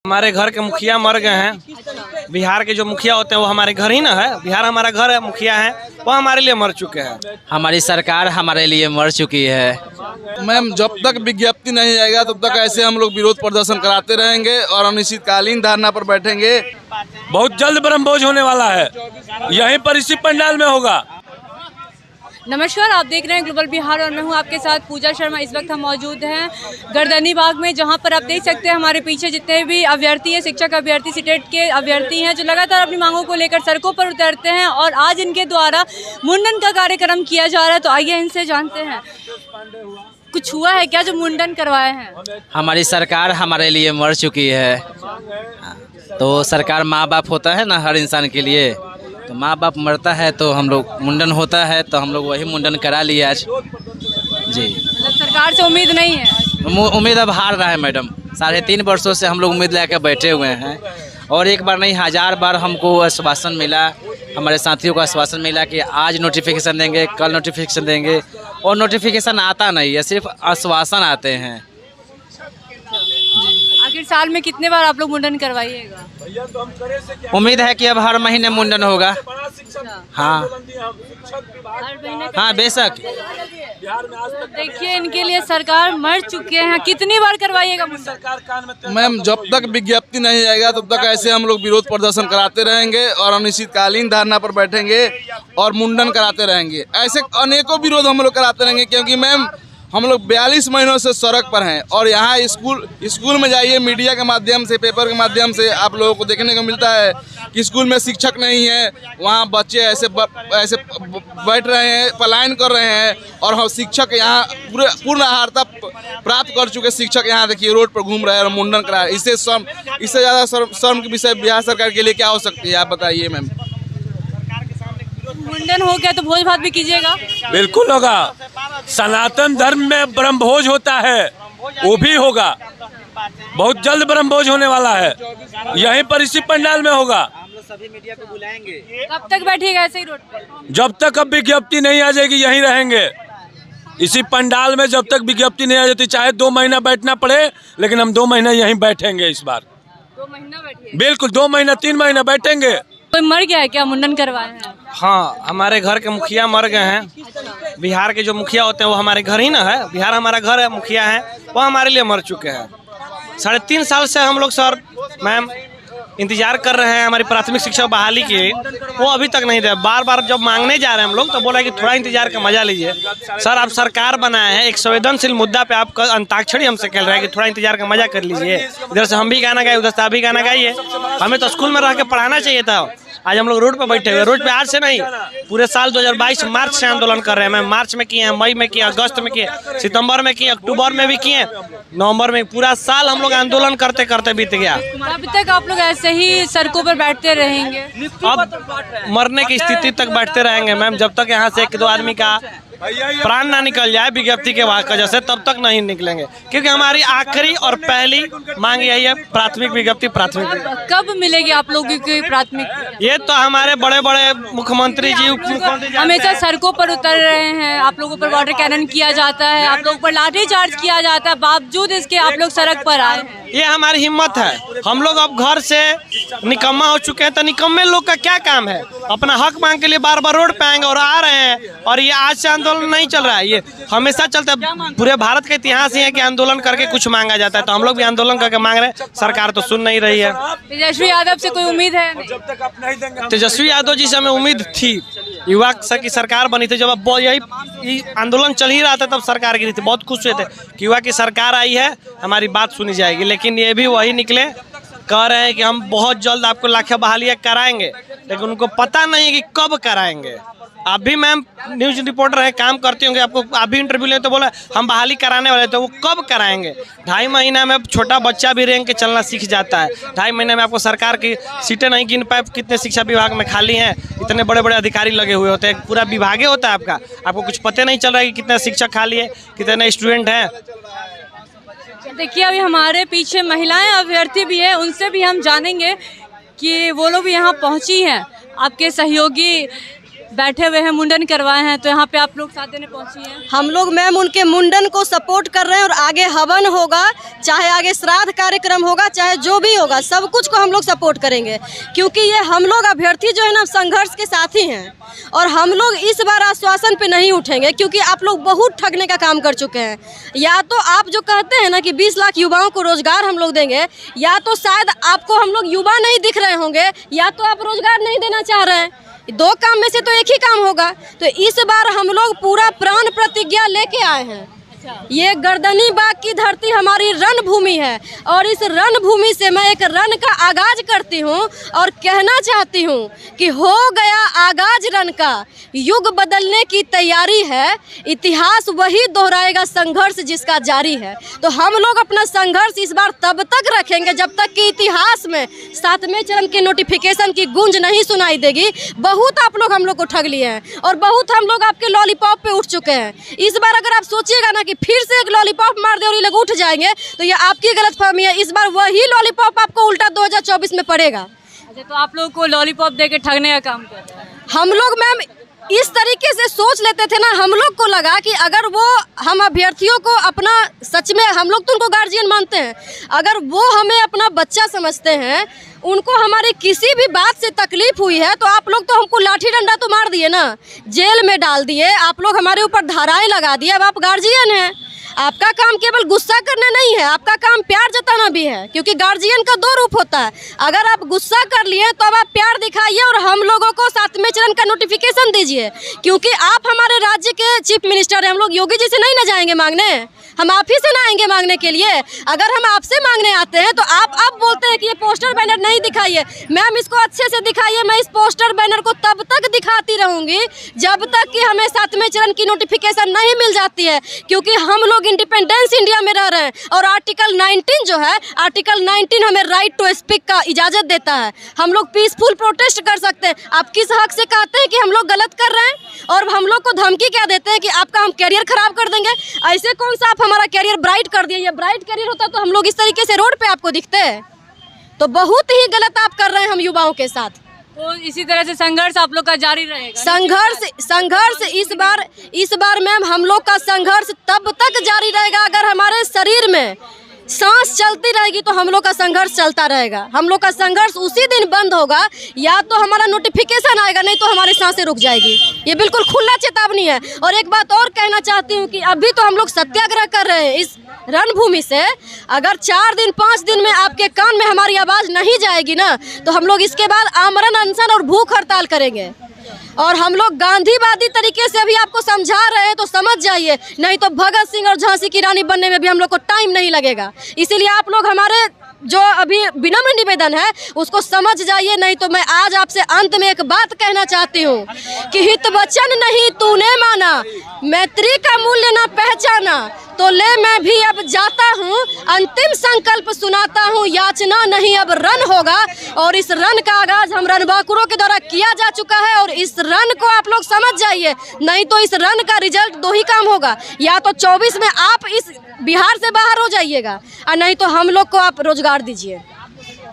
हमारे घर के मुखिया मर गए हैं। बिहार के जो मुखिया होते हैं वो हमारे घर ही ना है। बिहार हमारा घर है, मुखिया है वो हमारे लिए मर चुके हैं। हमारी सरकार हमारे लिए मर चुकी है। मैम, जब तक विज्ञप्ति नहीं आएगा तब तक ऐसे हम लोग विरोध प्रदर्शन कराते रहेंगे और अनिश्चितकालीन धरना पर बैठेंगे। बहुत जल्द ब्रह्मभोज होने वाला है, यहीं पर इसी पंडाल में होगा। नमस्कार, आप देख रहे हैं ग्लोबल बिहार और मैं हूं आपके साथ पूजा शर्मा। इस वक्त हम मौजूद हैं गर्दनी बाग में, जहां पर आप देख सकते हैं हमारे पीछे जितने भी अभ्यर्थी हैं, शिक्षक अभ्यर्थी, सीटेट के अभ्यर्थी हैं, जो लगातार अपनी मांगों को लेकर सड़कों पर उतरते हैं और आज इनके द्वारा मुंडन का कार्यक्रम किया जा रहा है। तो आइए इनसे जानते हैं, कुछ हुआ है क्या जो मुंडन करवाए हैं? हमारी सरकार हमारे लिए मर चुकी है। तो सरकार माँ बाप होता है ना हर इंसान के लिए, तो माँ बाप मरता है तो हम लोग मुंडन होता है, तो हम लोग वही मुंडन करा लिए आज। जी, मतलब सरकार से उम्मीद नहीं है? उम्मीद अब हार रहा है मैडम। 3.5 वर्षों से हम लोग उम्मीद लेकर बैठे हुए हैं और एक बार नहीं 1000 बार हमको आश्वासन मिला, हमारे साथियों को आश्वासन मिला कि आज नोटिफिकेशन देंगे, कल नोटिफिकेशन देंगे, और नोटिफिकेशन आता नहीं है, सिर्फ आश्वासन आते हैं। आखिर साल में कितने बार आप लोग मुंडन करवाइएगा? उम्मीद है कि अब हर महीने मुंडन होगा। हाँ हाँ, बेशक। देखिए, इनके लिए सरकार मर चुके हैं। कितनी बार करवाइएगा मुंडन? मैम, जब तक विज्ञप्ति नहीं आएगा तब तक ऐसे हम लोग विरोध प्रदर्शन कराते रहेंगे और अनिश्चितकालीन धरना पर बैठेंगे और मुंडन कराते रहेंगे। ऐसे अनेकों विरोध हम लोग कराते रहेंगे, क्योंकि मैम हम लोग 42 महीनों से सड़क पर हैं और यहाँ स्कूल में जाइए, मीडिया के माध्यम से, पेपर के माध्यम से आप लोगों को देखने को मिलता है कि स्कूल में शिक्षक नहीं है, वहाँ बच्चे ऐसे बैठ रहे हैं, पलायन कर रहे हैं, और हम शिक्षक यहाँ पूर्ण आहारता प्राप्त कर चुके शिक्षक यहाँ देखिए रोड पर घूम रहे हैं और मुंडन करा रहे हैं। इससे ज़्यादा शर्म के विषय बिहार सरकार के लिए क्या हो सकती है, आप बताइए मैम। मुंडन हो गया तो भोज भात भी कीजिएगा? बिल्कुल होगा। सनातन धर्म में ब्रह्मभोज होता है, वो भी होगा। बहुत जल्द ब्रह्मभोज होने वाला है, यहीं पर इसी पंडाल में होगा। हम लोग सभी मीडिया को बुलाएंगे। कब तक बैठिएगा ऐसे ही रोड पे? जब तक अब विज्ञप्ति नहीं आ जाएगी यहीं रहेंगे इसी पंडाल में। जब तक विज्ञप्ति नहीं आ जाती, चाहे 2 महीना बैठना पड़े, लेकिन हम 2 महीना यहीं बैठेंगे इस बार। 2 महीना बैठिए? बिल्कुल, 2 महीना 3 महीना बैठेंगे। कोई मर गया है क्या मुंडन करवाए हैं? हाँ, हमारे घर के मुखिया मर गए हैं। बिहार के जो मुखिया होते हैं वो हमारे घर ही ना है। बिहार हमारा घर है, मुखिया है वो हमारे लिए मर चुके हैं। 3.5 साल से हम लोग सर मैम इंतजार कर रहे हैं हमारी प्राथमिक शिक्षा बहाली की, वो अभी तक नहीं दे। बार बार जब मांगने जा रहे हैं हम लोग तो बोला कि थोड़ा इंतजार का मजा लीजिए। सर, आप सरकार बनाए हैं, एक संवेदनशील मुद्दा पे आप अंताक्षरी हमसे खेल रहे हैं कि थोड़ा इंतजार का मजा कर लीजिए। इधर से हम भी गाना गाए, उधर से आप भी गाना गाइए। हमें तो स्कूल में रह के पढ़ाना चाहिए था। आज हम लोग रोड पे बैठे हुए। रोड पे आज से नहीं, पूरे साल 2022 मार्च से आंदोलन कर रहे हैं। मैं मार्च में किए हैं, मई में किए, अगस्त में किए, सितंबर में किए, अक्टूबर में भी किए, नवंबर में। पूरा साल हम लोग आंदोलन करते करते बीत गया। अभी तक आप लोग ऐसे ही सड़कों पर बैठते रहेंगे? अब मरने की स्थिति तक बैठते रहेंगे मैम, जब तक यहाँ से 1-2 आदमी का प्राण ना निकल जाए विज्ञप्ति के वजह से, तब तक नहीं निकलेंगे। क्योंकि हमारी आखिरी और पहली मांग यही है, प्राथमिक विज्ञप्ति। कब मिलेगी आप लोगों की प्राथमिक? ये तो हमारे बड़े बड़े मुख्यमंत्री जी, उप मुख्यमंत्री हमेशा सड़कों पर उतर रहे हैं। आप लोगों पर वाटर कैनन किया जाता है, आप लोगों पर लाठी चार्ज किया जाता है, बावजूद इसके आप लोग सड़क पर आए हैं। ये हमारी हिम्मत है। हम लोग अब घर से निकम्मा हो चुके हैं, तो निकम्मे लोग का क्या काम है? अपना हक मांग के लिए बार बार रोड पे आएंगे और आ रहे हैं। और ये आज से आंदोलन नहीं चल रहा है, ये हमेशा चलता है। पूरे भारत का इतिहास ही है कि आंदोलन करके कुछ मांगा जाता है, तो हम लोग भी आंदोलन करके मांग रहे हैं। सरकार तो सुन नहीं रही है। तेजस्वी यादव से कोई उम्मीद है? तेजस्वी यादव जी से हमें उम्मीद थी, युवा की सरकार बनी थी। जब यही आंदोलन चल ही रहा था तब सरकार गिरी थी। बहुत खुश हुए थे कि युवा की सरकार आई है, हमारी बात सुनी जाएगी। लेकिन ये भी वही निकले, कह रहे हैं कि हम बहुत जल्द आपको लाखिया बहालियाँ कराएंगे, लेकिन उनको पता नहीं है कि कब कराएंगे। आप भी मैम न्यूज रिपोर्टर है, काम करते होंगे, आपको आप भी इंटरव्यू लेते तो बोला हम बहाली कराने वाले, तो वो कब कराएंगे? 2.5 महीना में छोटा बच्चा भी रेंग के चलना सीख जाता है। 2.5 महीने में आपको सरकार की सीटें नहीं गिन पाए। कितने शिक्षा विभाग में खाली हैं, इतने बड़े बड़े अधिकारी लगे हुए होते हैं, पूरा विभाग होता है आपका, आपको कुछ पता नहीं चल रहा है कि कितने शिक्षक खाली है, कितने स्टूडेंट हैं। देखिए, अभी हमारे पीछे महिलाएं अभ्यर्थी भी है, उनसे भी हम जानेंगे कि वो लोग भी यहाँ पहुँची हैं। आपके सहयोगी बैठे हुए हैं, मुंडन करवाए हैं, तो यहाँ पे आप लोग साथ देने पहुँची हैं। हम लोग मैम उनके मुंडन को सपोर्ट कर रहे हैं और आगे हवन होगा, चाहे आगे श्राद्ध कार्यक्रम होगा, चाहे जो भी होगा, सब कुछ को हम लोग सपोर्ट करेंगे, क्योंकि ये हम लोग अभ्यर्थी जो है ना संघर्ष के साथी हैं और हम लोग इस बार आश्वासन पे नहीं उठेंगे, क्योंकि आप लोग बहुत ठगने का काम कर चुके हैं। या तो आप जो कहते हैं ना कि 20 लाख युवाओं को रोजगार हम लोग देंगे, या तो शायद आपको हम लोग युवा नहीं दिख रहे होंगे, या तो आप रोजगार नहीं देना चाह रहे हैं। दो काम में से तो एक ही काम होगा। तो इस बार हम लोग पूरा प्राण प्रतिज्ञा लेके आए हैं। ये गर्दनी बाग की धरती हमारी रणभूमि है और इस रणभूमि से मैं एक रण का आगाज करती हूँ और कहना चाहती हूँ कि हो गया आगाज रण का, युग बदलने की तैयारी है, इतिहास वही दोहराएगा संघर्ष जिसका जारी है। तो हम लोग अपना संघर्ष इस बार तब तक रखेंगे जब तक कि इतिहास में 7वें चरण के नोटिफिकेशन की गूंज नहीं सुनाई देगी। बहुत आप लोग हम लोग को ठग लिए हैं और बहुत हम लोग आपके लॉलीपॉप पे उठ चुके हैं। इस बार अगर आप सोचिएगा ना कि फिर से एक लॉलीपॉप मार दे और ये लोग उठ जाएंगे, तो ये आपकी गलतफहमी है। इस बार वही लॉलीपॉप आपको उल्टा 2024 में पड़ेगा। अच्छा, तो आप लोग को लॉलीपॉप दे के ठगने का काम कर रहे हैं। हम लोग मैम इस तरीके से सोच लेते थे ना, हम लोग को लगा कि अगर वो हम अभ्यर्थियों को अपना, सच में हम लोग तो उनको गार्जियन मानते हैं, अगर वो हमें अपना बच्चा समझते हैं, उनको हमारी किसी भी बात से तकलीफ हुई है, तो आप लोग तो हमको लाठी डंडा तो मार दिए ना, जेल में डाल दिए, आप लोग हमारे ऊपर धाराएं लगा दिए। अब आप गार्जियन हैं, आपका काम केवल गुस्सा करना नहीं है, आपका काम प्यार जताना भी है, क्योंकि गार्जियन का 2 रूप होता है। अगर आप गुस्सा कर लिए तो अब आप प्यार दिखाइए और हम लोगों को 7वें चरण का नोटिफिकेशन दीजिए, क्योंकि आप हमारे राज्य के चीफ मिनिस्टर हैं। हम लोग योगी जी से नहीं ना जाएंगे मांगने, हम आप ही से ना आएंगे मांगने के लिए। अगर हम आपसे मांगने आते हैं तो आप अब बोलते हैं कि ये पोस्टर बैनर नहीं दिखाइए। मैम इसको अच्छे से दिखाइए। मैं इस पोस्टर बैनर को तब तक दिखाती रहूंगी जब तक कि हमें 7वें चरण की नोटिफिकेशन नहीं मिल जाती है, क्योंकि हम लोग इंडिपेंडेंस इंडिया में रह रहे हैं और आर्टिकल 19 जो है, आर्टिकल 19 हमें राइट टू स्पीक का इजाजत देता है। हम लोग पीसफुल प्रोटेस्ट कर सकते हैं। आप किस हक से कहते हैं कि हम लोग गलत कर रहे हैं और हम लोग को धमकी क्या देते हैं कि आपका हम कैरियर खराब कर देंगे? ऐसे कौन सा आप हमारा कैरियर ब्राइट कर दिए? ये ब्राइट कैरियर होता तो हम लोग इस तरीके से रोड पे आपको दिखते हैं। तो बहुत ही गलत आप कर रहे हैं हम युवाओं के साथ। तो इसी तरह से संघर्ष आप लोग का जारी रहेगा। संघर्ष इस बार मैम हम लोग का संघर्ष तब तक जारी रहेगा अगर हमारे शरीर में सांस चलती रहेगी, तो हम लोग का संघर्ष चलता रहेगा। हम लोग का संघर्ष उसी दिन बंद होगा या तो हमारा नोटिफिकेशन आएगा, नहीं तो हमारी सांसें रुक जाएगी। ये बिल्कुल खुला चेतावनी है। और एक बात और कहना चाहती हूँ कि अभी तो हम लोग सत्याग्रह कर रहे हैं इस रणभूमि से। अगर 4 दिन 5 दिन में आपके कान में हमारी आवाज़ नहीं जाएगी ना, तो हम लोग इसके बाद आमरण अनशन और भूख हड़ताल करेंगे। और हम लोग गांधीवादी तरीके से अभी आपको समझा रहे हैं, तो समझ जाइए, नहीं तो भगत सिंह और झांसी की रानी बनने में भी हम लोग को टाइम नहीं लगेगा। इसीलिए आप लोग हमारे जो अभी विनम्र निवेदन है उसको समझ जाइए, नहीं तो मैं आज आपसे अंत में एक बात कहना चाहती हूँ कि हित वचन नहीं तूने माना, मैत्री का मूल्य ना पहचाना, तो ले मैं भी अब जाता हूँ, अंतिम संकल्प सुनाता हूँ, याचना नहीं अब रन होगा। और इस रन का आगाज हम रणबांकुरों के द्वारा किया जा चुका है और इस रन को आप लोग समझ जाइए, नहीं तो इस रन का रिजल्ट 2 ही काम होगा, या तो 24 में आप इस बिहार से बाहर हो जाइएगा और नहीं तो हम लोग को आप रोजगार दीजिए।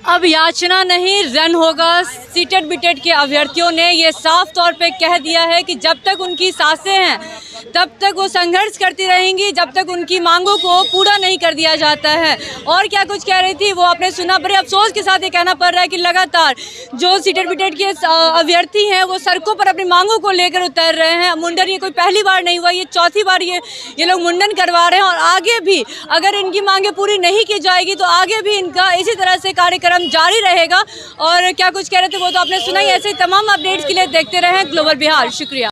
अब याचना नहीं रन होगा। सीटेड बीटेड के अभ्यर्थियों ने ये साफ तौर पे कह दिया है कि जब तक उनकी सांसें हैं तब तक वो संघर्ष करती रहेंगी, जब तक उनकी मांगों को पूरा नहीं कर दिया जाता है। और क्या कुछ कह रही थी वो आपने सुना। बड़े अफसोस के साथ ये कहना पड़ रहा है कि लगातार जो सीटेड बीटेड के अभ्यर्थी हैं वो सड़कों पर अपनी मांगों को लेकर उतर रहे हैं। मुंडन ये कोई पहली बार नहीं हुआ, ये 4थी बार ये लोग मुंडन करवा रहे हैं। और आगे भी अगर इनकी मांगें पूरी नहीं की जाएगी तो आगे भी इनका इसी तरह से कार्यक्रम जारी रहेगा। और क्या कुछ कह रहे थे वो तो आपने सुना ही। ऐसे तमाम अपडेट्स के लिए देखते रहें ग्लोबल बिहार। शुक्रिया।